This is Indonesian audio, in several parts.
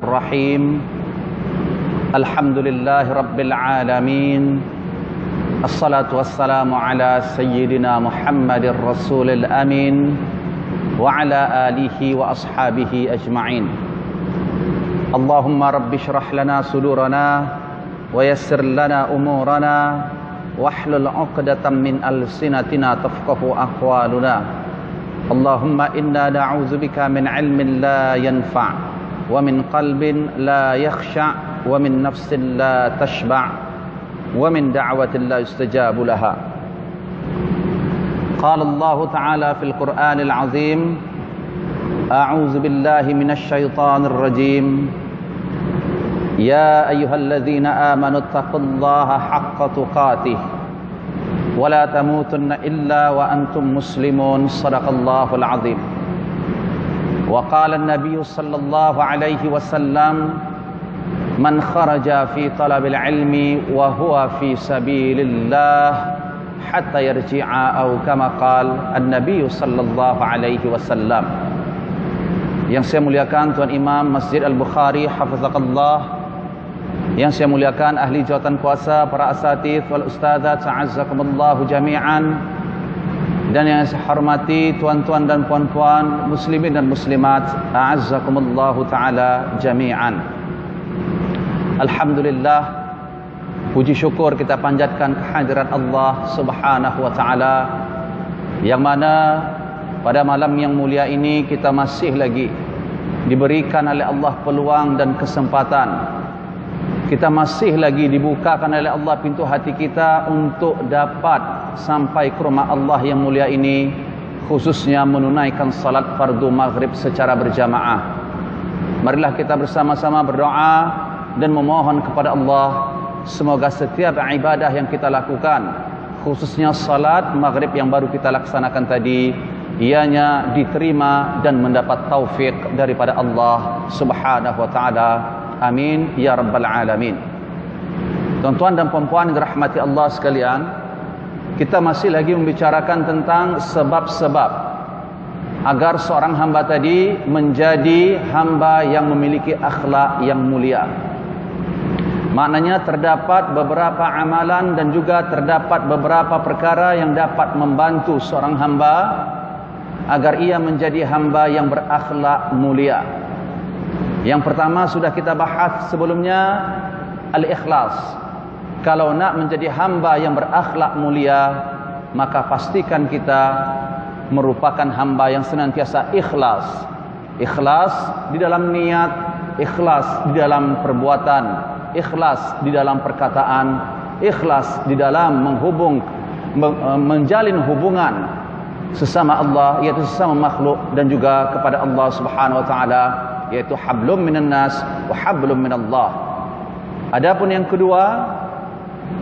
الرحيم الحمد لله رب العالمين الصلاة والسلام على سيدنا محمد الرسول الأمين وعلى آله وأصحابه أجمعين اللهم رب اشرح لنا صدورنا ويسر لنا أمورنا واحلل عقدة من ألسنتنا تفقهوا أقوالنا اللهم إنا نعوذ بك من علم لا ينفع ومن قلب لا يخشع ومن نفس لا تشبع ومن دعوة لا يستجاب لها قال الله تعالى في القرآن العظيم أعوذ بالله من الشيطان الرجيم يا أيها الذين آمنوا اتقوا الله حق تقاته ولا تموتن إلا وأنتم مسلمون صدق الله العظيم وقال النبي صلى الله عليه وسلم من خرج في طلب العلم وهو في سبيل الله حتى يرجع أو كما قال النبي صلى الله عليه وسلم. Yang saya muliakan Tuan Imam Masjid Al-Bukhari hafizahullah, yang saya muliakan ahli jawatan kuasa, para asatidz wal ustadzat, a'azzakumullahu jami'an, dan yang saya hormati tuan-tuan dan puan-puan muslimin dan muslimat, a'azzakumullahu taala jami'an. Alhamdulillah, puji syukur kita panjatkan kehadirat Allah Subhanahu wa taala, yang mana pada malam yang mulia ini kita masih lagi diberikan oleh Allah peluang dan kesempatan. Kita masih lagi dibukakan oleh Allah pintu hati kita untuk dapat sampai ke rumah Allah yang mulia ini, khususnya menunaikan salat fardu maghrib secara berjamaah. Marilah kita bersama-sama berdoa dan memohon kepada Allah, semoga setiap ibadah yang kita lakukan, khususnya salat maghrib yang baru kita laksanakan tadi, ianya diterima dan mendapat taufik daripada Allah Subhanahu wa taala. Amin ya rabbal alamin. Tuan-tuan dan puan-puan yang dirahmati Allah sekalian, kita masih lagi membicarakan tentang sebab-sebab agar seorang hamba tadi menjadi hamba yang memiliki akhlak yang mulia. Maknanya terdapat beberapa amalan dan juga terdapat beberapa perkara yang dapat membantu seorang hamba agar ia menjadi hamba yang berakhlak mulia. Yang pertama sudah kita bahas sebelumnya, al-ikhlas. Kalau nak menjadi hamba yang berakhlak mulia, maka pastikan kita merupakan hamba yang senantiasa ikhlas. Ikhlas di dalam niat, ikhlas di dalam perbuatan, ikhlas di dalam perkataan, ikhlas di dalam menjalin hubungan sesama Allah, yaitu sesama makhluk, dan juga kepada Allah Subhanahu wa taala, yaitu hablum minan nas wa hablum minallah. Adapun yang kedua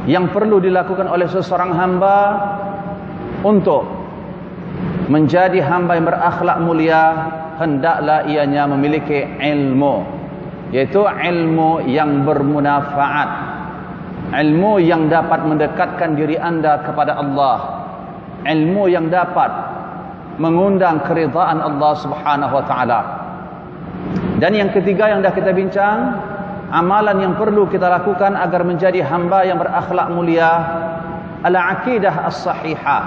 yang perlu dilakukan oleh seseorang hamba untuk menjadi hamba yang berakhlak mulia, hendaklah ianya memiliki ilmu, yaitu ilmu yang bermanfaat, ilmu yang dapat mendekatkan diri anda kepada Allah, ilmu yang dapat mengundang keridhaan Allah Subhanahu wa taala. Dan yang ketiga yang dah kita bincang, amalan yang perlu kita lakukan agar menjadi hamba yang berakhlak mulia, al-aqidah as-sahihah.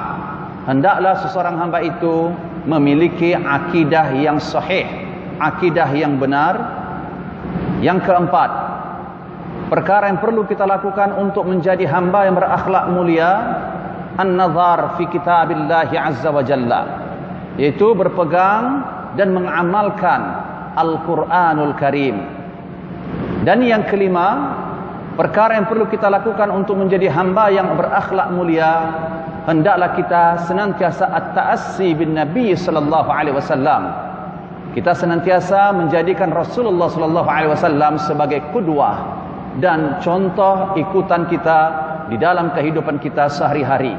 Hendaklah seseorang hamba itu memiliki akidah yang sahih, akidah yang benar. Yang keempat, perkara yang perlu kita lakukan untuk menjadi hamba yang berakhlak mulia, an-nazar fi kitabillahi azza wa jalla, yaitu berpegang dan mengamalkan Al-Quranul Karim. Dan yang kelima, perkara yang perlu kita lakukan untuk menjadi hamba yang berakhlak mulia, hendaklah kita senantiasa at-ta'assi bin Nabi sallallahu alaihi wasallam. Kita senantiasa menjadikan Rasulullah sallallahu alaihi wasallam sebagai qudwah dan contoh ikutan kita di dalam kehidupan kita sehari-hari.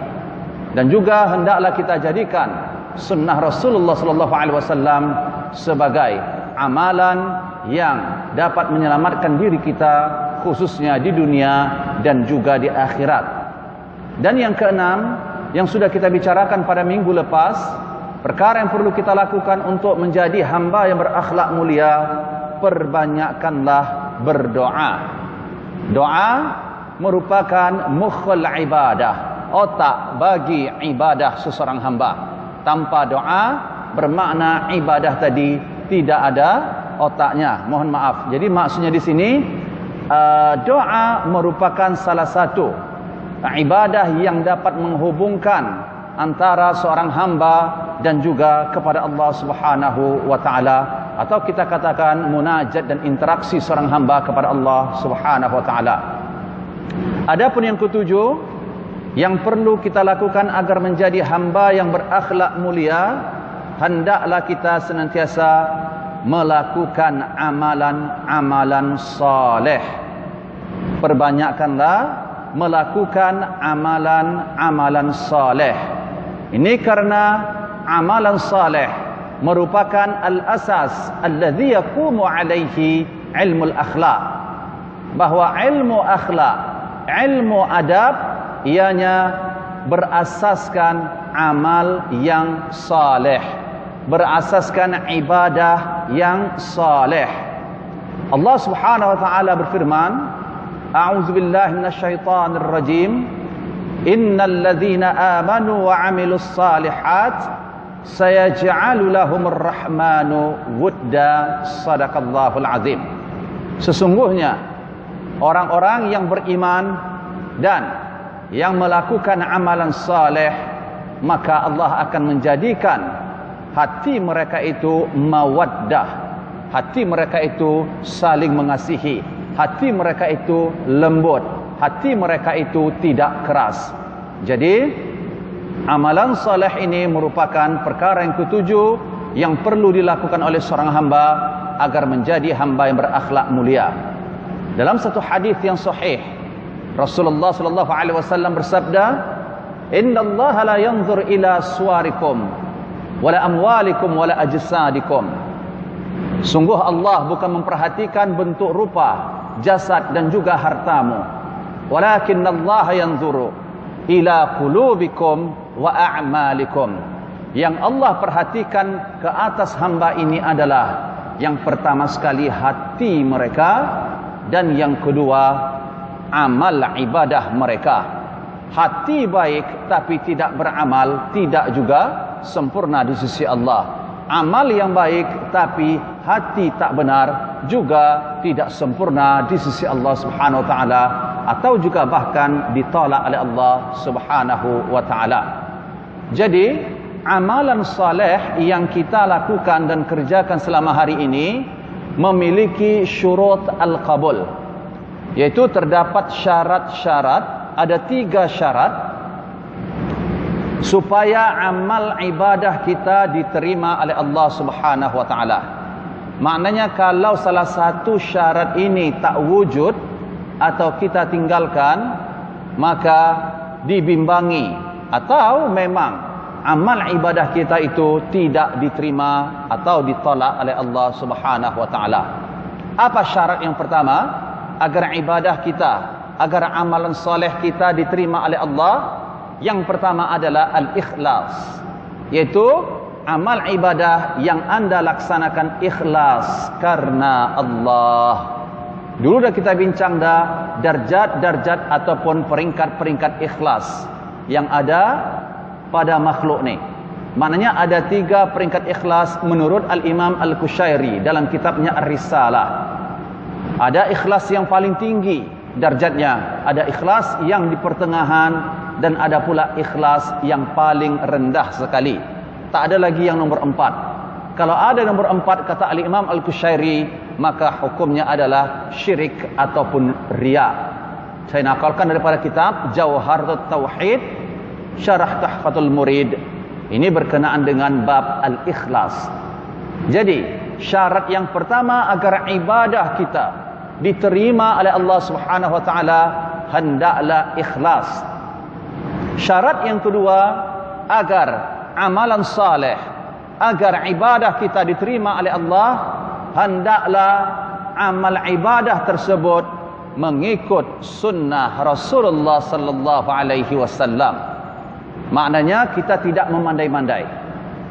Dan juga hendaklah kita jadikan sunnah Rasulullah sallallahu alaihi wasallam sebagai amalan yang dapat menyelamatkan diri kita, khususnya di dunia dan juga di akhirat. Dan yang keenam, yang sudah kita bicarakan pada minggu lepas, perkara yang perlu kita lakukan untuk menjadi hamba yang berakhlak mulia, perbanyakkanlah berdoa. Doa merupakan mukhul ibadah, otak bagi ibadah seseorang hamba. Tanpa doa bermakna ibadah tadi tidak ada otaknya. Mohon maaf. Jadi maksudnya di sini doa merupakan salah satu ibadah yang dapat menghubungkan antara seorang hamba dan juga kepada Allah Subhanahu wa taala, atau kita katakan munajat dan interaksi seorang hamba kepada Allah Subhanahu wa taala. Adapun yang ketujuh yang perlu kita lakukan agar menjadi hamba yang berakhlak mulia, hendaklah kita senantiasa melakukan amalan-amalan saleh. Perbanyakkanlah melakukan amalan-amalan saleh. Ini karena amalan saleh merupakan al-asas alladhi yaqumu alaihi ilmu al-akhlaq. Bahwa ilmu akhlak, ilmu adab, ianya berasaskan amal yang saleh, berasaskan ibadah yang saleh. Allah Subhanahu wa taala berfirman, A'udzu billahi minasyaitonir rajim. Innal ladzina amanu wa 'amilus shalihat sayaj'alu lahumur rahmanu wudda. Shadaqallahul azim. Sesungguhnya orang-orang yang beriman dan yang melakukan amalan saleh, maka Allah akan menjadikan hati mereka itu mawaddah, hati mereka itu saling mengasihi, hati mereka itu lembut, hati mereka itu tidak keras. Jadi amalan saleh ini merupakan perkara yang ketujuh yang perlu dilakukan oleh seorang hamba agar menjadi hamba yang berakhlak mulia. Dalam satu hadis yang sahih, Rasulullah sallallahu alaihi wasallam bersabda, "Innallaha la yanzur ila suwarikum wala amwalikum wala ajsadikum." Sungguh Allah bukan memperhatikan bentuk rupa, jasad dan juga hartamu. Walakinnallaha yanzuru ila qulubikum wa a'malikum. Yang Allah perhatikan ke atas hamba ini adalah yang pertama sekali hati mereka, dan yang kedua amal ibadah mereka. Hati baik tapi tidak beramal, tidak juga sempurna di sisi Allah. Amal yang baik tapi hati tak benar, juga tidak sempurna di sisi Allah Subhanahu wa taala, atau juga bahkan ditolak oleh Allah Subhanahu wa taala. Jadi amalan saleh yang kita lakukan dan kerjakan selama hari ini memiliki syurut al-qabul, yaitu terdapat syarat-syarat. Ada 3 syarat supaya amal ibadah kita diterima oleh Allah Subhanahu wa taala. Maknanya kalau salah satu syarat ini tak wujud atau kita tinggalkan, maka dibimbangi atau memang amal ibadah kita itu tidak diterima atau ditolak oleh Allah Subhanahu wa taala. Apa syarat yang pertama agar ibadah kita, agar amalan soleh kita diterima oleh Allah? Yang pertama adalah al-ikhlas, yaitu amal ibadah yang anda laksanakan ikhlas karena Allah. Dulu dah kita bincang dah darjat-darjat ataupun peringkat-peringkat ikhlas yang ada pada makhluk ni. Maknanya ada 3 peringkat ikhlas menurut Al-Imam Al-Qushairi dalam kitabnya Ar-Risalah. Ada ikhlas yang paling tinggi darjatnya, ada ikhlas yang di pertengahan, dan ada pula ikhlas yang paling rendah sekali. Tak ada lagi yang nomor 4. Kalau ada nomor 4 kata Al-Imam Al-Qushairi, maka hukumnya adalah syirik ataupun riya. Saya nakalkan daripada kitab Jawharatut Tauhid Syarah Tuhfatul Murid. Ini berkenaan dengan bab al-ikhlas. Jadi syarat yang pertama agar ibadah kita diterima oleh Allah Subhanahu wa taala, hendaklah ikhlas. Syarat yang kedua agar amalan saleh, agar ibadah kita diterima oleh Allah, hendaklah amal ibadah tersebut mengikut sunnah Rasulullah sallallahu alaihi wasallam. Maknanya kita tidak memandai-mandai.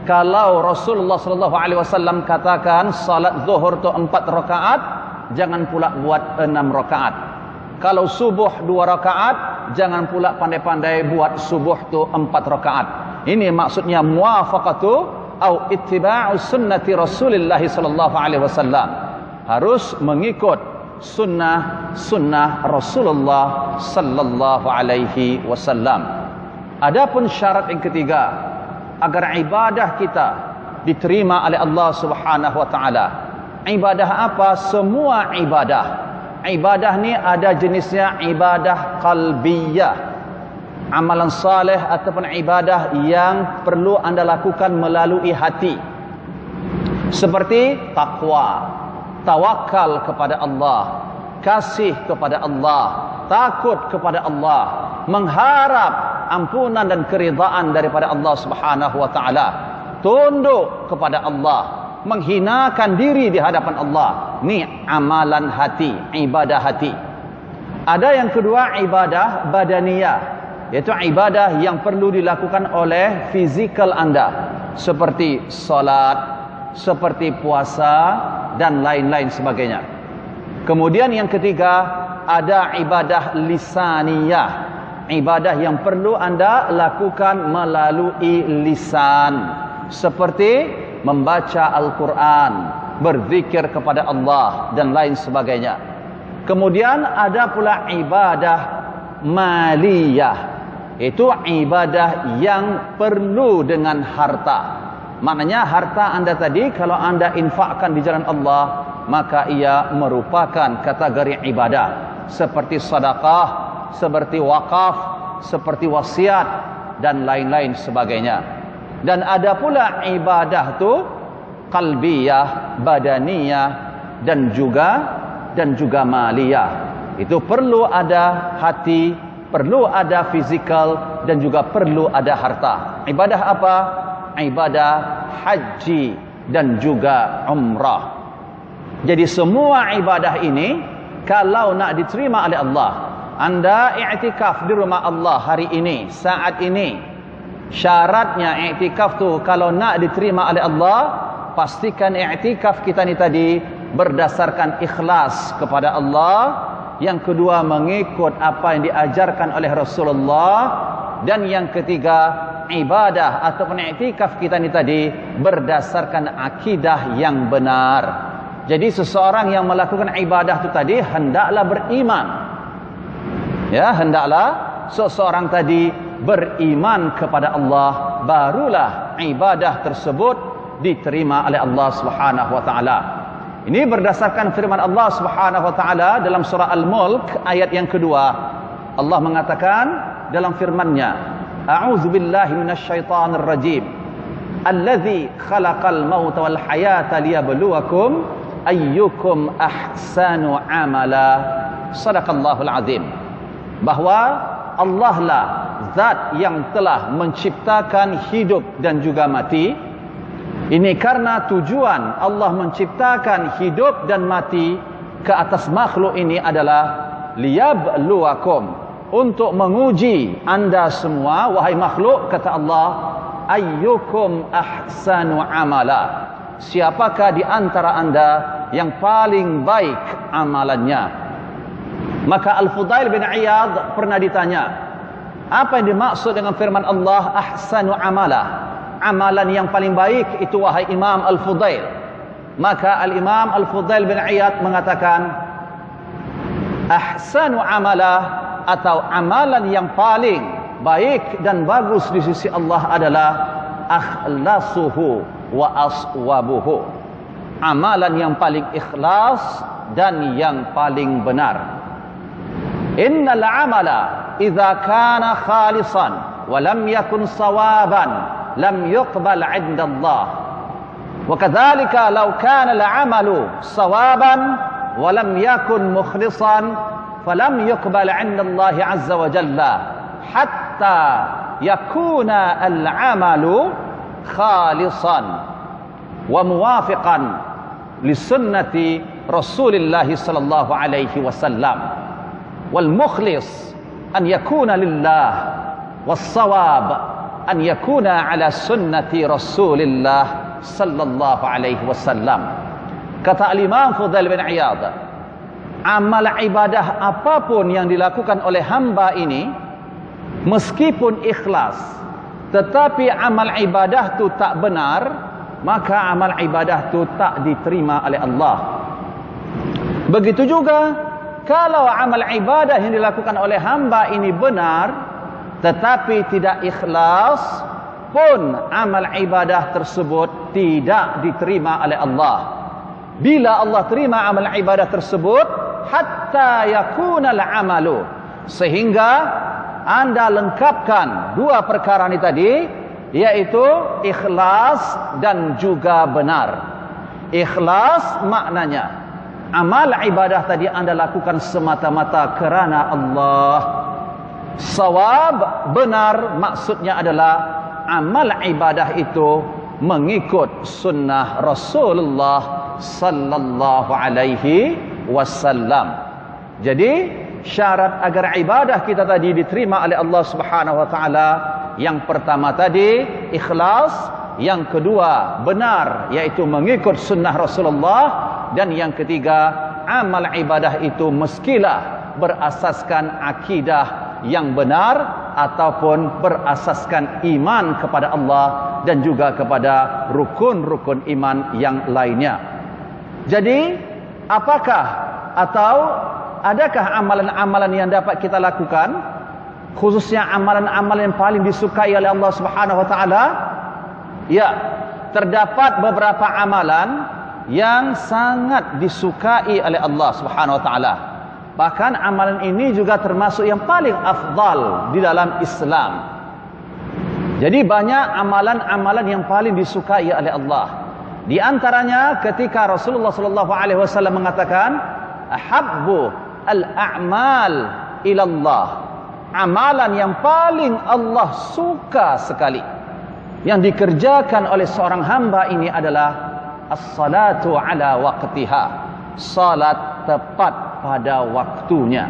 Kalau Rasulullah sallallahu alaihi wasallam katakan salat zuhur tu 4 rakaat, jangan pula buat 6 rakaat. Kalau subuh 2 rakaat, jangan pula pandai-pandai buat subuh tu 4 rakaat. Ini maksudnya muwafaqatu au ittiba'u sunnati Rasulillah sallallahu alaihi wasallam. Harus mengikut sunnah Rasulullah sallallahu alaihi wasallam. Adapun syarat yang ketiga agar ibadah kita diterima oleh Allah Subhanahu wa taala. Ibadah apa? Semua ibadah. Ibadah ni ada jenisnya ibadah qalbiyah, amalan saleh ataupun ibadah yang perlu anda lakukan melalui hati. Seperti takwa, tawakal kepada Allah, kasih kepada Allah, takut kepada Allah, mengharap ampunan dan keridaan daripada Allah Subhanahu wa taala, tunduk kepada Allah, menghinakan diri di hadapan Allah. Ni amalan hati, ibadah hati. Ada yang kedua ibadah badaniyah, iaitu ibadah yang perlu dilakukan oleh fizikal anda, seperti salat, seperti puasa dan lain-lain sebagainya. Kemudian yang ketiga ada ibadah lisaniyah, ibadah yang perlu anda lakukan melalui lisan, seperti membaca Al-Quran, berzikir kepada Allah dan lain sebagainya. Kemudian ada pula ibadah maliyah, itu ibadah yang perlu dengan harta. Maknanya harta anda tadi kalau anda infakkan di jalan Allah, maka ia merupakan kategori ibadah, seperti sedekah, seperti wakaf, seperti wasiat dan lain-lain sebagainya. Dan ada pula ibadah tu qalbiyah, badaniyah dan juga maliyah. Itu perlu ada hati, perlu ada fizikal dan juga perlu ada harta. Ibadah apa? Ibadah haji dan juga umrah. Jadi semua ibadah ini kalau nak diterima oleh Allah, anda i'tikaf di rumah Allah hari ini, saat ini, syaratnya i'tikaf tu kalau nak diterima oleh Allah, pastikan i'tikaf kita ni tadi berdasarkan ikhlas kepada Allah. Yang kedua, mengikut apa yang diajarkan oleh Rasulullah. Dan yang ketiga, ibadah ataupun i'tikaf kita ni tadi berdasarkan akidah yang benar. Jadi seseorang yang melakukan ibadah itu tadi hendaklah beriman. Ya, hendaklah seseorang tadi beriman kepada Allah, barulah ibadah tersebut diterima oleh Allah Subhanahu wa taala. Ini berdasarkan firman Allah Subhanahu wa taala dalam surah Al-Mulk ayat yang kedua. Allah mengatakan dalam firman-Nya, A'udzubillahi minasyaitonir rajim. Allazi khalaqal mauta wal hayata liyabluwakum ayyukum ahsanu amala. Shadaqallahul azim. Bahwa Allah lah zat yang telah menciptakan hidup dan juga mati. Ini karena tujuan Allah menciptakan hidup dan mati ke atas makhluk ini adalah liyabluwakum, untuk menguji anda semua wahai makhluk, kata Allah, ayyukum ahsanu amala, siapakah di antara anda yang paling baik amalannya. Maka Al-Fudail bin Iyad pernah ditanya, apa yang dimaksud dengan firman Allah ahsanu amala, amalan yang paling baik itu wahai Imam Al-Fudail? Maka Al-Imam Al-Fudail bin Iyad mengatakan, ahsanu amala, atau amalan yang paling baik dan bagus di sisi Allah adalah akhlasuhu wa aswabuhu, amalan yang paling ikhlas dan yang paling benar. Innal amala idza kana khalisan wa lam yakun sawaban lam yuqbal 'inda Allah. Wa kadzalika law kana al-'amalu sawaban wa lam yakun mukhlisan falam yuqbal 'inda Allah 'azza wa jalla hatta yakuna al-'amalu khalisan wa muwafiqan li sunnati Rasulillah sallallahu alaihi wasallam. Wal mukhlis an yakuna lillah was sawab an yakuna ala sunnati Rasulillah sallallahu alaihi wasallam. Kata Al-Imam Fudail bin Iyad, amal ibadah apapun yang dilakukan oleh hamba ini, meskipun ikhlas, tetapi amal ibadah tu tak benar, maka amal ibadah tu tak diterima oleh Allah. Begitu juga kalau amal ibadah yang dilakukan oleh hamba ini benar tetapi tidak ikhlas, pun amal ibadah tersebut tidak diterima oleh Allah. Bila Allah terima amal ibadah tersebut, hatta yakunal amalu, sehingga anda lengkapkan dua perkara ini tadi, yaitu ikhlas dan juga benar. Ikhlas maknanya amal ibadah tadi anda lakukan semata-mata kerana Allah. Sawab, benar, maksudnya adalah amal ibadah itu mengikut sunnah Rasulullah sallallahu alaihi wasallam. Jadi syarat agar ibadah kita tadi diterima oleh Allah Subhanahu wa taala, yang pertama tadi ikhlas, yang kedua benar, yaitu mengikut sunnah Rasulullah, dan yang ketiga amal ibadah itu meskilah berasaskan akidah yang benar ataupun berasaskan iman kepada Allah dan juga kepada rukun-rukun iman yang lainnya. Jadi apakah atau adakah amalan-amalan yang dapat kita lakukan, khususnya amalan-amalan yang paling disukai oleh Allah Subhanahu wa taala? Ya, terdapat beberapa amalan yang sangat disukai oleh Allah Subhanahu wa taala. Bahkan amalan ini juga termasuk yang paling afdal di dalam Islam. Jadi banyak amalan-amalan yang paling disukai oleh Allah. Di antaranya ketika Rasulullah sallallahu alaihi wasallam mengatakan, ahabbu al-a'mal ila Allah, amalan yang paling Allah suka sekali yang dikerjakan oleh seorang hamba ini adalah as-salatu ala waqtiha, salat tepat pada waktunya,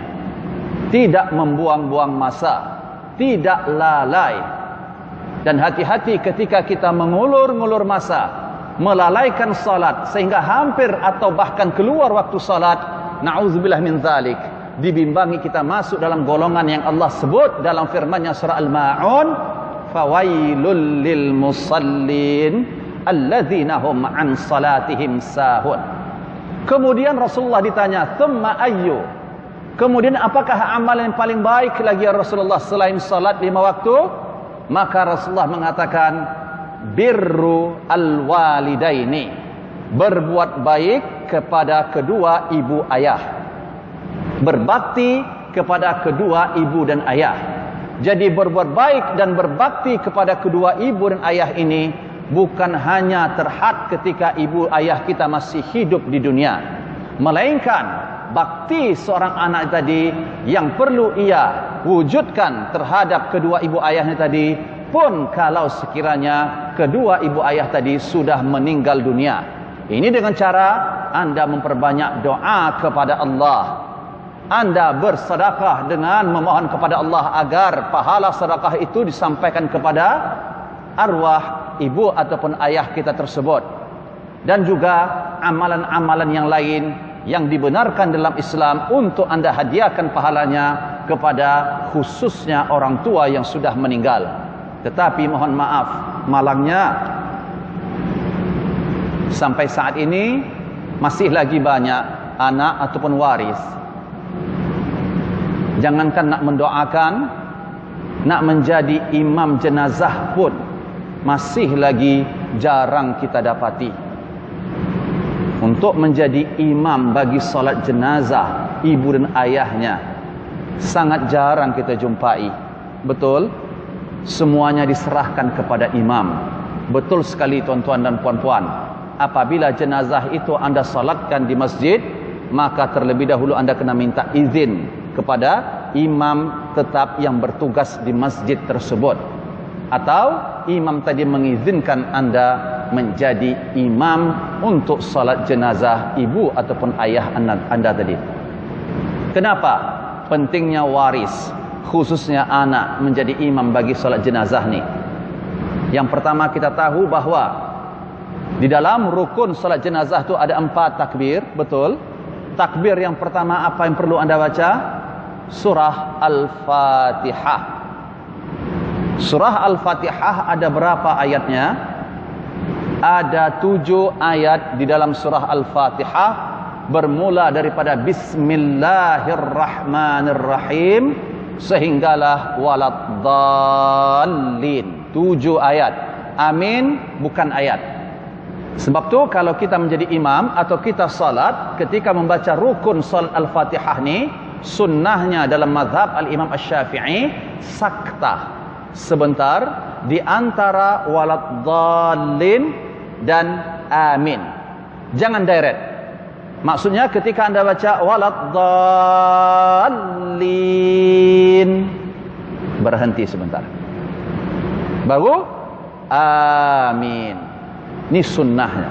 tidak membuang-buang masa, tidak lalai. Dan hati-hati ketika kita mengulur-ngulur masa, melalaikan salat sehingga hampir atau bahkan keluar waktu salat, na'udzubillah min dzalik, dibimbangi kita masuk dalam golongan yang Allah sebut dalam firman-Nya surah Al-Ma'un, fawailul lil musallin alladzina hum an salatihim sahun. Kemudian Rasulullah ditanya, thumma ayyu, kemudian apakah amalan yang paling baik lagi ya Rasulullah selain salat 5 waktu? Maka Rasulullah mengatakan, birru al-walidaini, berbuat baik kepada kedua ibu ayah, berbakti kepada kedua ibu dan ayah. Jadi berbuat baik dan berbakti kepada kedua ibu dan ayah ini bukan hanya terhad ketika ibu ayah kita masih hidup di dunia, melainkan bakti seorang anak tadi yang perlu ia wujudkan terhadap kedua ibu ayahnya tadi pun kalau sekiranya kedua ibu ayah tadi sudah meninggal dunia. Ini dengan cara anda memperbanyak doa kepada Allah, anda bersedekah dengan memohon kepada Allah agar pahala sedekah itu disampaikan kepada arwah ibu ataupun ayah kita tersebut. Dan juga amalan-amalan yang lain yang dibenarkan dalam Islam untuk anda hadiahkan pahalanya kepada khususnya orang tua yang sudah meninggal. Tetapi mohon maaf, malangnya sampai saat ini masih lagi banyak anak ataupun waris, jangankan nak mendoakan, nak menjadi imam jenazah pun masih lagi jarang kita dapati. Untuk menjadi imam bagi solat jenazah ibu dan ayahnya sangat jarang kita jumpai. Betul, semuanya diserahkan kepada imam. Betul sekali tuan-tuan dan puan-puan. Apabila jenazah itu anda solatkan di masjid, maka terlebih dahulu anda kena minta izin kepada imam tetap yang bertugas di masjid tersebut, atau imam tadi mengizinkan anda menjadi imam untuk salat jenazah ibu ataupun ayah anda tadi. Kenapa pentingnya waris, khususnya anak menjadi imam bagi salat jenazah ni? Yang pertama kita tahu bahawa di dalam rukun salat jenazah itu ada 4 takbir, betul? Takbir yang pertama apa yang perlu anda baca? Surah Al-Fatihah. Surah Al-Fatihah ada berapa ayatnya? Ada 7 ayat di dalam surah Al-Fatihah, bermula daripada Bismillahirrahmanirrahim sehinggalah waladdallin. 7 ayat. Amin bukan ayat. Sebab tu kalau kita menjadi imam atau kita salat, ketika membaca rukun salat Al-Fatihah ni, sunnahnya dalam mazhab Al-Imam Asy-Syafi'i saktah sebentar di antara waladdallin dan amin. Jangan direct. Maksudnya ketika anda baca waladdallin, berhenti sebentar, baru amin. Ini sunnahnya.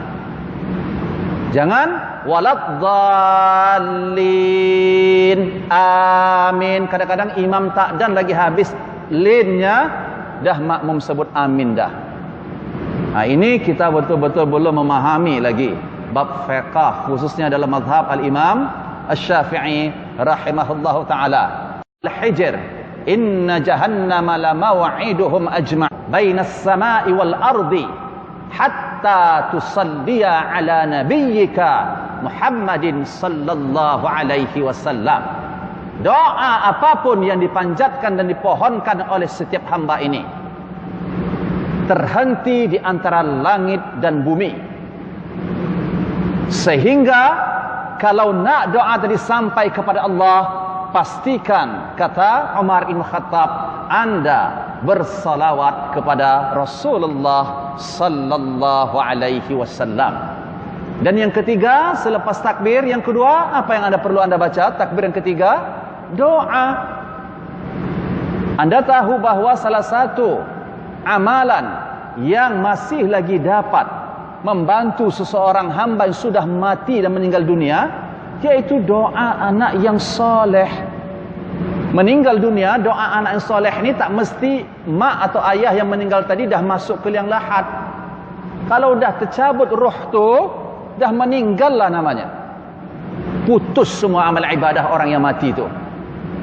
Jangan waladdallin amin. Kadang-kadang imam takdan lagi habis linnya, dah makmum sebut amin dah. Ini kita betul-betul belum memahami lagi bab fiqh, khususnya dalam mazhab Al-Imam Asy-Syafi'i rahimahullahu taala. Al-Hijr, inna jahannama la maw'iduhum ajma' bainas sama'i wal ardi hatta tusalliya ala nabiyyika Muhammadin sallallahu alaihi wasallam. Doa apapun yang dipanjatkan dan dipohonkan oleh setiap hamba ini terhenti di antara langit dan bumi, sehingga kalau nak doa tadi sampai kepada Allah, pastikan, kata Umar bin Khattab, anda bersalawat kepada Rasulullah sallallahu alaihi wasallam. Dan yang ketiga, selepas takbir yang kedua, apa yang perlu anda baca? Takbir yang ketiga, doa. Anda tahu bahawa salah satu amalan yang masih lagi dapat membantu seseorang hamba yang sudah mati dan meninggal dunia, yaitu doa anak yang soleh. Meninggal dunia, doa anak yang soleh ini tak mesti mak atau ayah yang meninggal tadi dah masuk ke liang lahat. Kalau dah tercabut roh tu, dah meninggal lah namanya. Putus semua amal ibadah orang yang mati tu.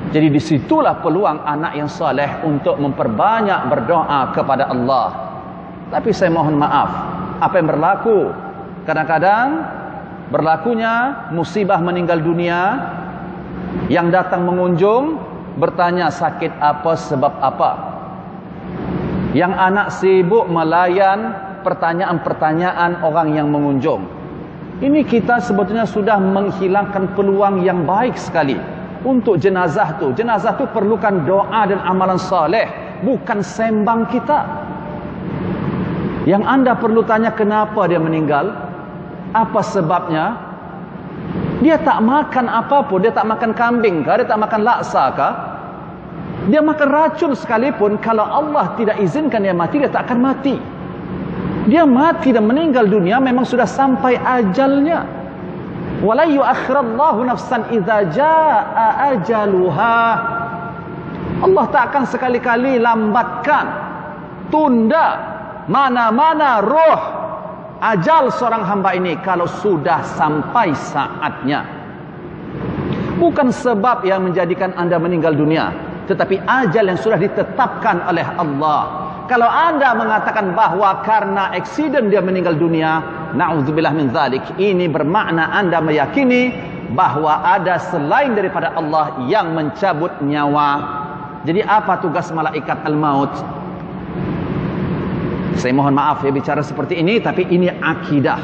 Jadi disitulah peluang anak yang soleh untuk memperbanyak berdoa kepada Allah. Tapi saya mohon maaf, apa yang berlaku? Kadang-kadang berlakunya musibah meninggal dunia, yang datang mengunjung bertanya sakit apa, sebab apa. Yang anak sibuk melayan pertanyaan-pertanyaan orang yang mengunjung. Ini kita sebetulnya sudah menghilangkan peluang yang baik sekali untuk jenazah tu. Jenazah tu perlukan doa dan amalan saleh, bukan sembang kita. Yang anda perlu tanya, kenapa dia meninggal? Apa sebabnya? Dia tak makan apapun, dia tak makan kambing kah? Dia tak makan laksa kah? Dia makan racun sekalipun, kalau Allah tidak izinkan dia mati, dia tak akan mati. Dia mati dan meninggal dunia memang sudah sampai ajalnya. Wala yu'akhirallahu nafsan idza jaa ajaluha. Allah tak akan sekali-kali lambatkan, tunda mana-mana roh ajal seorang hamba ini kalau sudah sampai saatnya. Bukan sebab yang menjadikan anda meninggal dunia, tetapi ajal yang sudah ditetapkan oleh Allah. Kalau anda mengatakan bahawa karena aksiden dia meninggal dunia, na'udzubillah min zalik, ini bermakna anda meyakini bahawa ada selain daripada Allah yang mencabut nyawa. Jadi apa tugas malaikat al-maut? Saya mohon maaf ya bicara seperti ini, tapi ini akidah.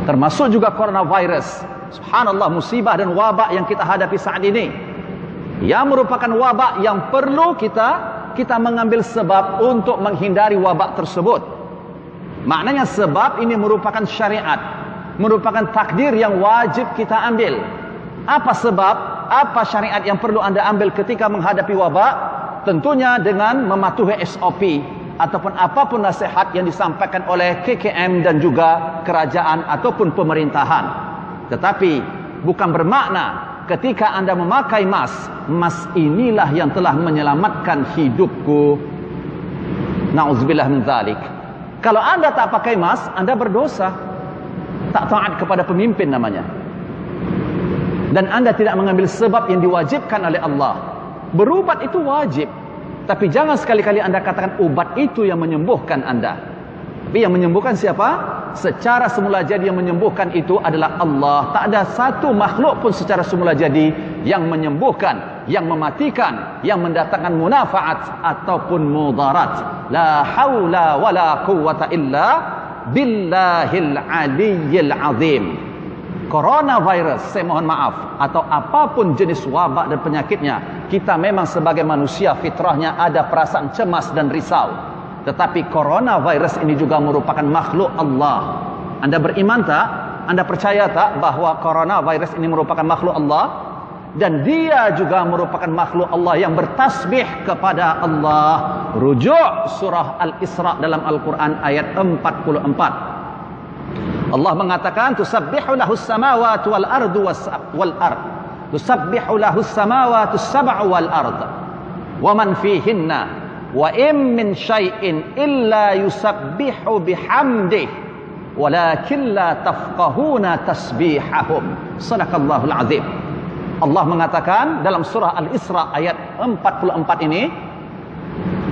Termasuk juga coronavirus. Subhanallah, musibah dan wabak yang kita hadapi saat ini, yang merupakan wabak yang perlu kita mengambil sebab untuk menghindari wabak tersebut. Maknanya sebab ini merupakan syariat, merupakan takdir yang wajib kita ambil. Apa sebab? Apa syariat yang perlu anda ambil ketika menghadapi wabak? Tentunya dengan mematuhi SOP ataupun apapun nasihat yang disampaikan oleh KKM dan juga kerajaan ataupun pemerintahan. Tetapi bukan bermakna ketika anda memakai mask inilah yang telah menyelamatkan hidupku. Na'udzubillah min dzalik. Kalau Anda tak pakai mask, Anda berdosa. Tak taat kepada pemimpin namanya. Dan Anda tidak mengambil sebab yang diwajibkan oleh Allah. Berubat itu wajib. Tapi jangan sekali-kali Anda katakan ubat itu yang menyembuhkan Anda. Tapi yang menyembuhkan siapa? Secara semula jadi yang menyembuhkan itu adalah Allah. Tak ada satu makhluk pun secara semula jadi yang menyembuhkan, yang mematikan, yang mendatangkan munafaat ataupun mudarat. La haula wala quwwata illa billahil aliyyil azim. Coronavirus, saya mohon maaf, atau apapun jenis wabak dan penyakitnya, kita memang sebagai manusia fitrahnya ada perasaan cemas dan risau. Tetapi coronavirus ini juga merupakan makhluk Allah. Anda beriman tak? Anda percaya tak bahwa coronavirus ini merupakan makhluk Allah? Dan dia juga merupakan makhluk Allah yang bertasbih kepada Allah. Rujuk surah Al-Isra dalam Al-Quran ayat 44. Allah mengatakan tusabbihu lahus samawati wal ardu wal ard. Tusabbihu lahus samawati sab'u wal ard wa man fihinna wa in min syai'in illa yusabbihu bihamdihi walakin la tafqahuna tasbihahum. Shadaqallahul azim. Allah mengatakan dalam surah Al-Isra ayat 44 ini,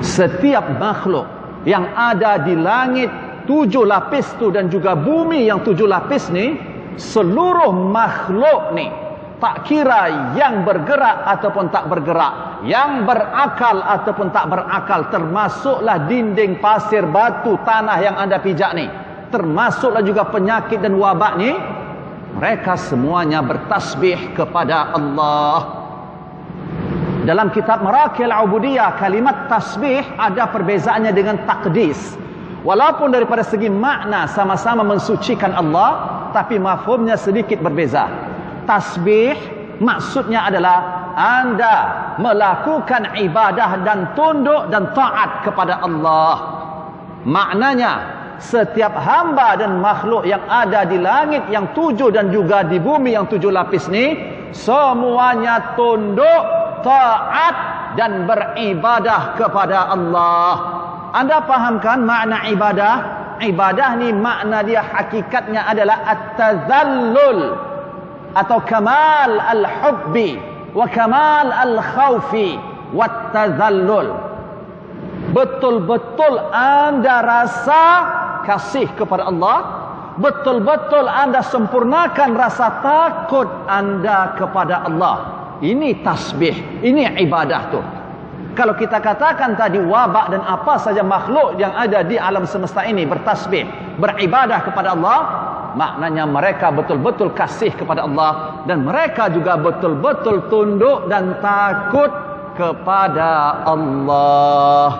setiap makhluk yang ada di langit 7 lapis tu dan juga bumi yang 7 lapis ni, seluruh makhluk ni, tak kira yang bergerak ataupun tak bergerak, yang berakal ataupun tak berakal, termasuklah dinding, pasir, batu, tanah yang anda pijak ni, termasuklah juga penyakit dan wabak ni, mereka semuanya bertasbih kepada Allah. Dalam kitab Marakil Ubudiyah, kalimat tasbih ada perbezaannya dengan takdis. Walaupun daripada segi makna sama-sama mensucikan Allah, tapi mafhumnya sedikit berbeza. Tasbih maksudnya adalah anda melakukan ibadah dan tunduk dan taat kepada Allah. Maknanya setiap hamba dan makhluk yang ada di langit yang 7 dan juga di bumi yang 7 lapis ni, semuanya tunduk, taat dan beribadah kepada Allah. Anda fahamkan makna ibadah? Ibadah ni makna dia hakikatnya adalah at-tazallul atau kamal al-hubbi wa kamal al-khawfi wat-tazallul. Betul-betul anda rasa kasih kepada Allah, betul-betul anda sempurnakan rasa takut anda kepada Allah. Ini tasbih, ini ibadah tu. Kalau kita katakan tadi wabak dan apa saja makhluk yang ada di alam semesta ini bertasbih, beribadah kepada Allah, maknanya mereka betul-betul kasih kepada Allah dan mereka juga betul-betul tunduk dan takut kepada Allah.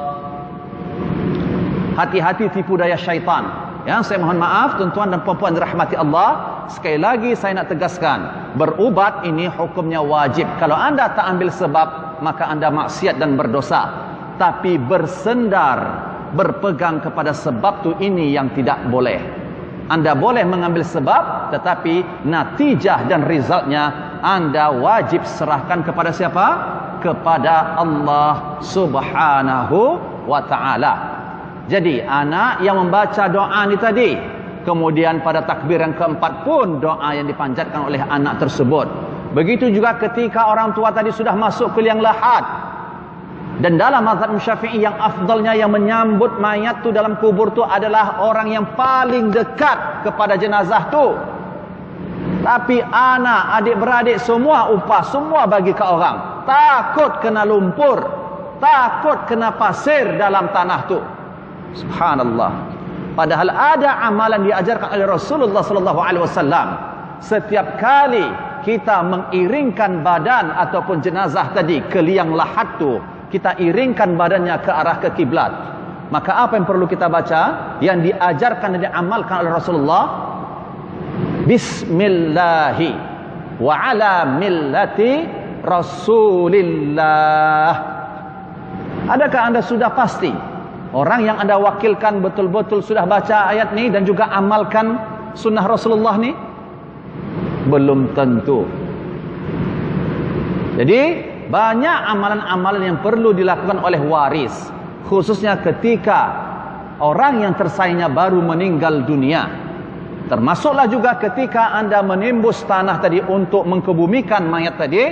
Hati-hati tipu daya syaitan. Ya, saya mohon maaf tuan-tuan dan puan-puan dirahmati Allah. Sekali lagi saya nak tegaskan, berubat ini hukumnya wajib. Kalau anda tak ambil sebab, maka anda maksiat dan berdosa. Tapi bersendar, berpegang kepada sebab tu, ini yang tidak boleh. Anda boleh mengambil sebab, tetapi natijah dan resultnya anda wajib serahkan kepada siapa? Kepada Allah Subhanahu wa ta'ala. Jadi anak yang membaca doa ni tadi, kemudian pada takbir yang keempat pun doa yang dipanjatkan oleh anak tersebut. Begitu juga ketika orang tua tadi sudah masuk ke liang lahat. Dan dalam mazhab Syafi'i yang afdalnya yang menyambut mayat tu dalam kubur tu adalah orang yang paling dekat kepada jenazah tu. Tapi anak, adik-beradik semua upah, semua bagi ke orang. Takut kena lumpur, takut kena pasir dalam tanah tu. Subhanallah. Padahal ada amalan diajarkan oleh Rasulullah sallallahu alaihi wasallam. Setiap kali kita mengiringkan badan ataupun jenazah tadi ke liang lahat tu, kita iringkan badannya ke arah ke kiblat. Maka apa yang perlu kita baca? Yang diajarkan dan diamalkan oleh Rasulullah, Bismillahi wa ala millati Rasulillah. Adakah anda sudah pasti orang yang anda wakilkan betul-betul sudah baca ayat ni dan juga amalkan sunnah Rasulullah ni? Belum tentu. Jadi banyak amalan-amalan yang perlu dilakukan oleh waris. khususnya ketika orang yang tersayangnya baru meninggal dunia. Termasuklah juga ketika Anda menimbus tanah tadi untuk mengkebumikan mayat tadi,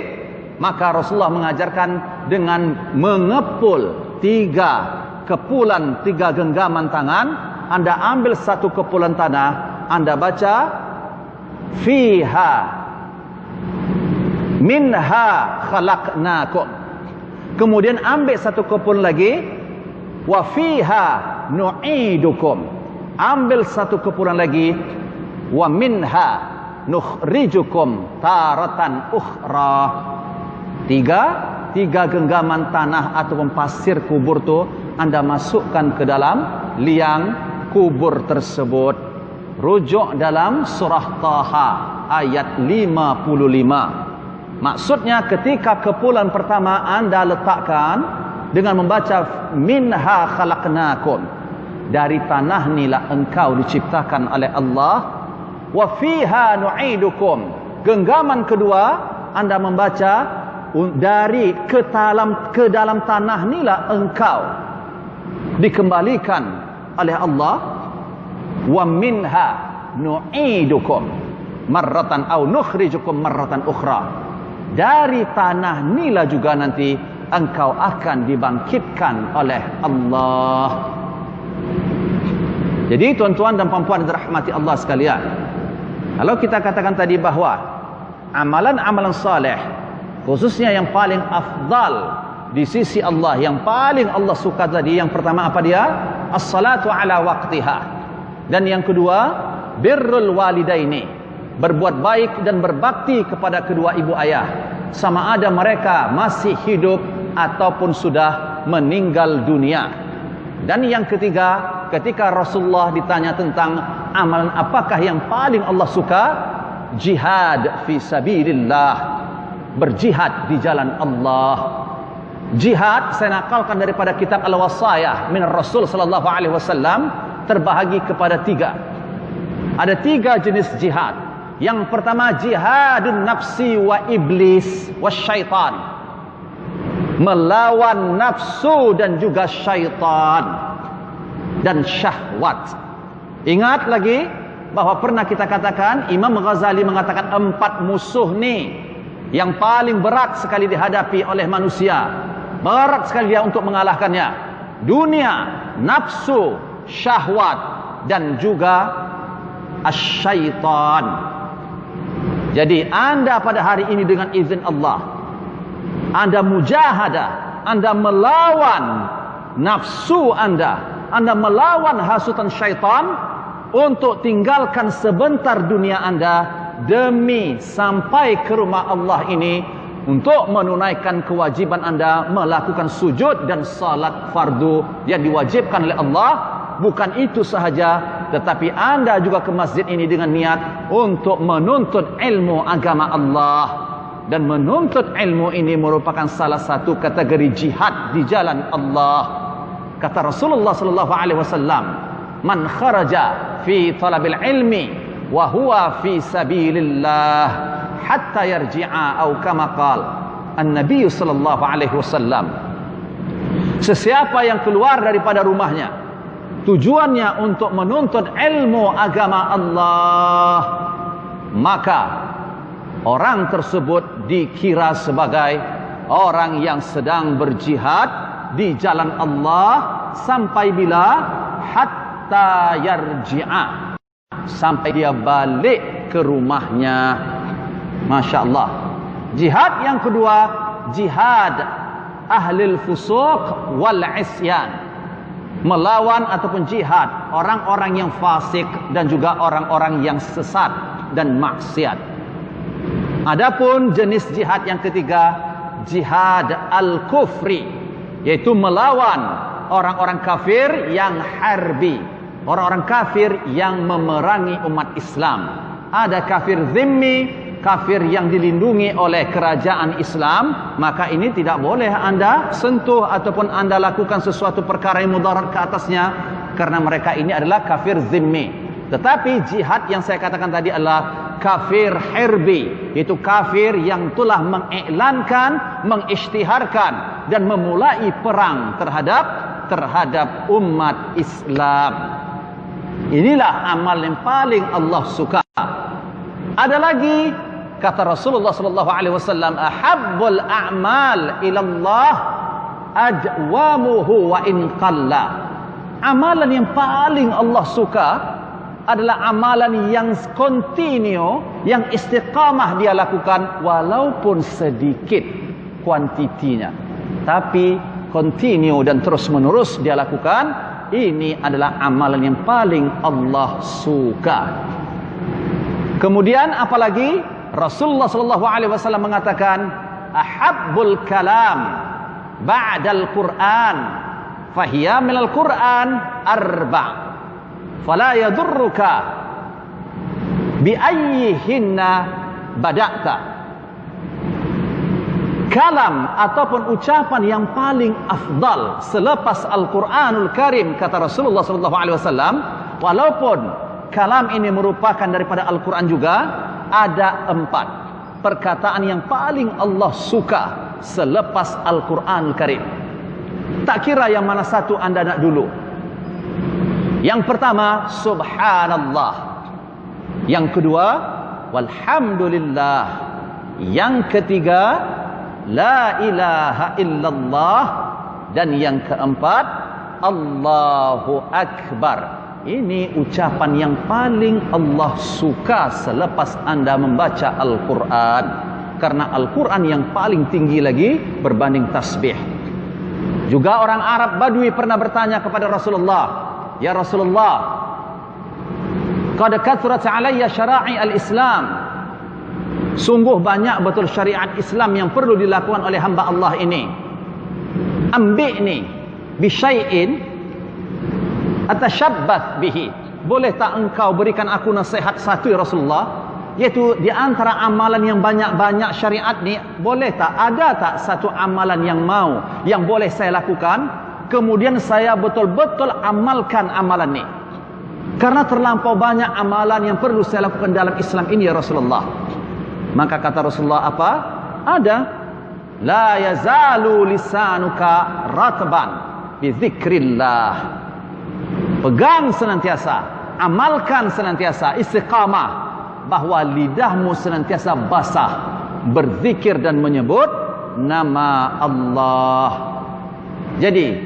maka Rasulullah mengajarkan dengan mengepul 3 kepulan, 3 genggaman tangan. Anda ambil 1 kepulan tanah, Anda baca fiha minha khalaqnakum. Kemudian ambil 1 kepulan lagi, wa fiha nu'idukum. Ambil 1 kepulan lagi, wa minha nukhrijukum taratan ukhra. 3 genggaman tanah ataupun pasir kubur tu Anda masukkan ke dalam liang kubur tersebut. Rujuk dalam surah Taha ayat 55. Maksudnya ketika kepulan pertama Anda letakkan dengan membaca minha khalaqnakum, dari tanah inilah engkau diciptakan oleh Allah. Wa fiha nu'idukum. Genggaman kedua Anda membaca dari ke dalam tanah inilah engkau dikembalikan oleh Allah. Wa minha nu'idukum marratan au nukhrijukum marratan ukhra. Dari tanah inilah juga nanti engkau akan dibangkitkan oleh Allah. Jadi tuan-tuan dan puan-puan yang dirahmati Allah sekalian, kalau kita katakan tadi bahawa amalan-amalan saleh, khususnya yang paling afdal di sisi Allah, yang paling Allah suka tadi, yang pertama apa dia? As-salatu ala waqtiha. Dan yang kedua, birrul walidaini, berbuat baik dan berbakti kepada kedua ibu ayah, sama ada mereka masih hidup ataupun sudah meninggal dunia. Dan yang ketiga, ketika Rasulullah ditanya tentang amalan apakah yang paling Allah suka, jihad fi sabilillah, berjihad di jalan Allah. Jihad saya nakalkan daripada kitab Al-Wasayah min Rasul sallallahu alaihi wasallam, terbahagi kepada 3. Ada 3 jenis jihad. Yang pertama, jihadun nafsi wa iblis wa syaitan, melawan nafsu dan juga syaitan dan syahwat. Ingat lagi bahawa pernah kita katakan, Imam Ghazali mengatakan 4 musuh ni yang paling berat sekali dihadapi oleh manusia, berat sekali dia untuk mengalahkannya: dunia, nafsu, syahwat dan juga asyaitan. Jadi Anda pada hari ini dengan izin Allah, Anda mujahadah, Anda melawan nafsu Anda melawan hasutan syaitan untuk tinggalkan sebentar dunia Anda demi sampai ke rumah Allah ini untuk menunaikan kewajiban Anda melakukan sujud dan salat fardu yang diwajibkan oleh Allah. Bukan itu sahaja, tetapi Anda juga ke masjid ini dengan niat untuk menuntut ilmu agama Allah. Dan menuntut ilmu ini merupakan salah satu kategori jihad di jalan Allah. Kata Rasulullah sallallahu alaihi wasallam, "Man kharaja fi talabil ilmi wa huwa fi sabilillah hatta yarji'a," atau kama qala An-Nabi sallallahu alaihi wasallam. Sesiapa yang keluar daripada rumahnya tujuannya untuk menuntut ilmu agama Allah, maka orang tersebut dikira sebagai orang yang sedang berjihad di jalan Allah sampai bila? Hatta yarji'a, sampai dia balik ke rumahnya. Masya Allah. Jihad yang kedua, jihad ahlil fusuq wal isyan, melawan ataupun jihad orang-orang yang fasik dan juga orang-orang yang sesat dan maksiat. Adapun jenis jihad yang ketiga, jihad al-kufri, yaitu melawan orang-orang kafir yang harbi, orang-orang kafir yang memerangi umat Islam. Ada kafir zimmi, kafir yang dilindungi oleh kerajaan Islam, maka ini tidak boleh Anda sentuh ataupun Anda lakukan sesuatu perkara yang mudarat ke atasnya, karena mereka ini adalah kafir zimmi. Tetapi jihad yang saya katakan tadi adalah kafir harbi, yaitu kafir yang telah mengiklankan, mengisytiharkan dan memulai perang terhadap terhadap umat Islam. Inilah amal yang paling Allah suka. Ada lagi kata Rasulullah sallallahu alaihi wasallam, ahabbul a'mal ila Allah adwamuhu wa in qalla. Amalan yang paling Allah suka adalah amalan yang kontinu, yang istiqamah dia lakukan walaupun sedikit kuantitinya, tapi kontinu dan terus menerus dia lakukan. Ini adalah amalan yang paling Allah suka. Kemudian apalagi Rasulullah sallallahu alaihi wasallam mengatakan, ahabbul kalam ba'dal Qur'an fahiya minal Qur'an arba' fala yadurruka bi ayyihinna bada'ta. Kalam ataupun ucapan yang paling afdal selepas Al-Quranul Karim, kata Rasulullah SAW, walaupun kalam ini merupakan daripada Al-Quran juga, ada 4 perkataan yang paling Allah suka selepas Al-Quranul Karim. Tak kira yang mana satu anda nak dulu. Yang pertama, Subhanallah. Yang kedua, Walhamdulillah. Yang ketiga, La ilaha illallah. Dan yang keempat, Allahu Akbar. Ini ucapan yang paling Allah suka selepas anda membaca Al-Quran. Karena Al-Quran yang paling tinggi lagi berbanding tasbih. Juga orang Arab Badui pernah bertanya kepada Rasulullah, ya Rasulullah, qad kathurat alayya syara'i al-Islam. Sungguh banyak betul syariat Islam yang perlu dilakukan oleh hamba Allah ini. Ambi'ni bisyai'in atashabbath bihi. Boleh tak engkau berikan aku nasihat satu ya Rasulullah? Yaitu di antara amalan yang banyak-banyak syariat ni, boleh tak, ada tak satu amalan yang mau, yang boleh saya lakukan, kemudian saya betul-betul amalkan amalan ni. Karena terlampau banyak amalan yang perlu saya lakukan dalam Islam ini ya Rasulullah. Maka kata Rasulullah apa? Ada. La yazalu lisanuka ratban bi dzikrillah. Pegang senantiasa, amalkan senantiasa, istiqamah, bahwa lidahmu senantiasa basah berzikir dan menyebut nama Allah. Jadi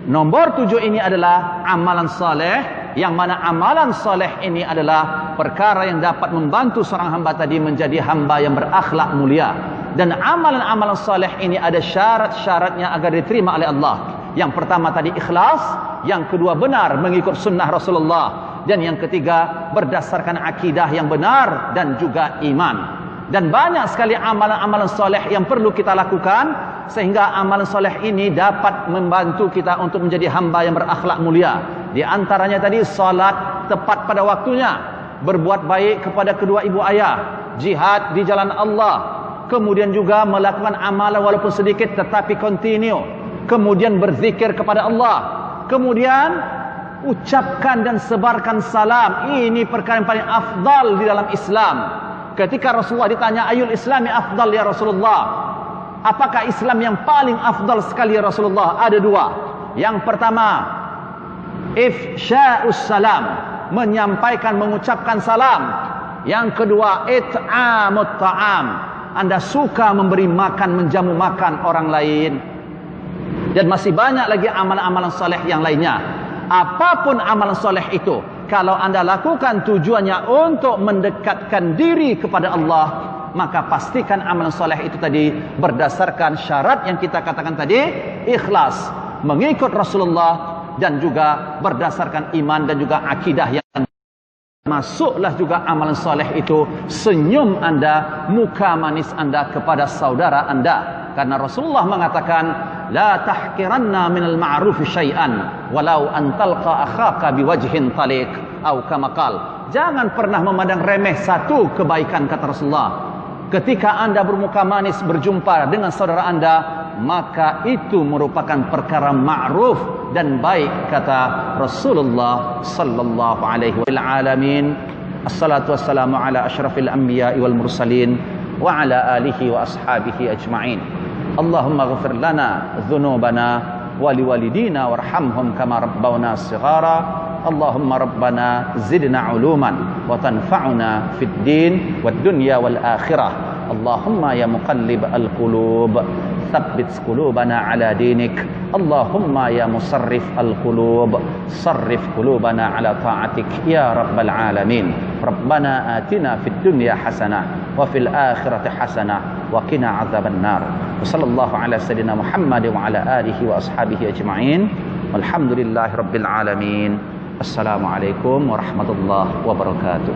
nombor 7 ini adalah amalan saleh, yang mana amalan soleh ini adalah perkara yang dapat membantu seorang hamba tadi menjadi hamba yang berakhlak mulia. Dan amalan-amalan soleh ini ada syarat-syaratnya agar diterima oleh Allah. Yang pertama tadi ikhlas, yang kedua benar mengikut sunnah Rasulullah, dan yang ketiga berdasarkan akidah yang benar dan juga iman. Dan banyak sekali amalan-amalan soleh yang perlu kita lakukan, sehingga amalan soleh ini dapat membantu kita untuk menjadi hamba yang berakhlak mulia. Di antaranya tadi salat tepat pada waktunya, berbuat baik kepada kedua ibu ayah, jihad di jalan Allah, kemudian juga melakukan amalan walaupun sedikit tetapi kontinu, kemudian berzikir kepada Allah, kemudian ucapkan dan sebarkan salam. Ini perkara yang paling afdal di dalam Islam. Ketika Rasulullah ditanya, ayul islami afdal ya Rasulullah, apakah Islam yang paling afdal sekali ya Rasulullah? Ada 2. Yang pertama, ifsya'us salam, menyampaikan, mengucapkan salam. Yang kedua, it'amut ta'am, anda suka memberi makan, menjamu makan orang lain. Dan masih banyak lagi amalan-amalan soleh yang lainnya. Apapun amalan soleh itu, kalau anda lakukan tujuannya untuk mendekatkan diri kepada Allah, maka pastikan amalan soleh itu tadi berdasarkan syarat yang kita katakan tadi, ikhlas, mengikut Rasulullah, dan juga berdasarkan iman dan juga akidah yang masuklah juga amalan soleh itu senyum anda, muka manis anda kepada saudara anda. Karena Rasulullah mengatakan, la tahqiranna minal ma'rufi syai'an walau an talqa akhaka biwajhin taliq, atau kama qala. Jangan pernah memandang remeh satu kebaikan, kata Rasulullah. Ketika anda bermuka manis berjumpa dengan saudara anda, maka itu merupakan perkara ma'ruf dan baik, kata Rasulullah sallallahu alaihi alamin. Assalatu wassalamu ala asyrafil anbiya'i wal mursalin wa ala alihi wa ashabihi ajma'in. Allahumma ghfir lana dhunubana ولوالدينا وارحمهم كما ربونا صغارا اللهم ربنا زدنا علوما وتنفعنا في الدين والدنيا والآخرة اللهم يا مقلب القلوب ثبت قلوبنا على دينك اللهم يا مصرف القلوب صرف قلوبنا على طاعتك يا رب العالمين ربنا آتنا في الدنيا حسنة وفي الآخرة حسنة وقنا عذاب النار وصلى الله على سيدنا محمد وعلى آله وأصحابه أجمعين والحمد لله رب العالمين السلام عليكم ورحمة الله وبركاته